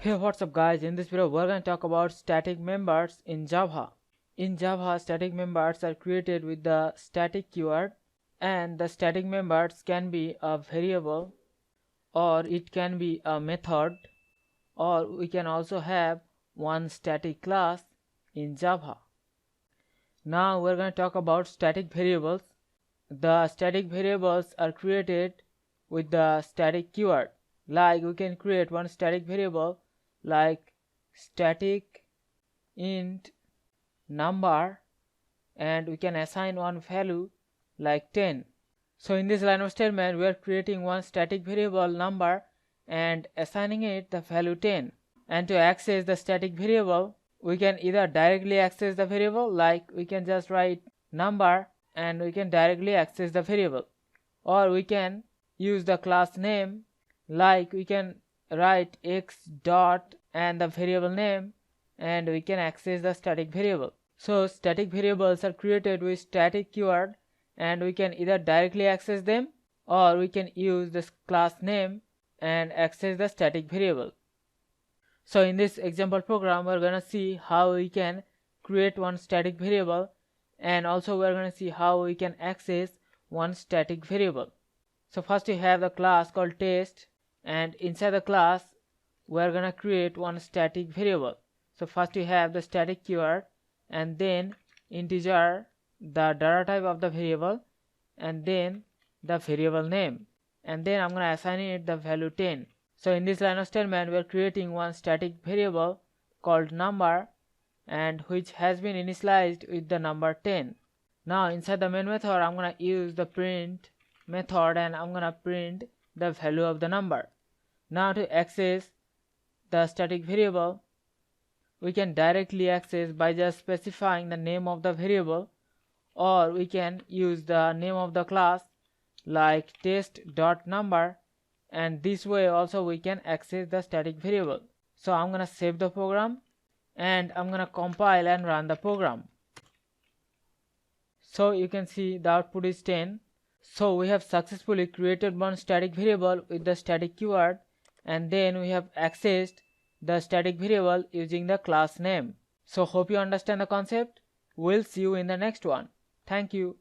Hey, what's up guys? In this video we're going to talk about static members in Java. In Java, static members are created with the static keyword, and the static members can be a variable or it can be a method, or we can also have one static class in Java. Now we're going to talk about static variables. The static variables are created with the static keyword. Like we can create one static variable like static int number, and we can assign one value like 10. So in this line of statement we are creating one static variable number and assigning it the value 10. And to access the static variable, we can either directly access the variable, like we can just write number and we can directly access the variable, or we can use the class name, like we can write x dot and the variable name, and we can access the static variable. So static variables are created with static keyword, and we can either directly access them or we can use this class name and access the static variable. So in this example program we're gonna see how we can create one static variable, and also we're gonna see how we can access one static variable. So first we have the class called test, and inside the class we're gonna create one static variable. So first we have the static keyword, and then integer, the data type of the variable, and then the variable name, and then I'm gonna assign it the value 10. So in this line of statement we're creating one static variable called number, and which has been initialized with the number 10. Now inside the main method I'm gonna use the print method, and I'm gonna print the value of the number. Now to access the static variable, we can directly access by just specifying the name of the variable, or we can use the name of the class like test.number, and this way also we can access the static variable. So I'm gonna save the program and I'm gonna compile and run the program. So you can see the output is 10. So we have successfully created one static variable with the static keyword, and then we have accessed the static variable using the class name. So hope you understand the concept. We'll see you in the next one. Thank you.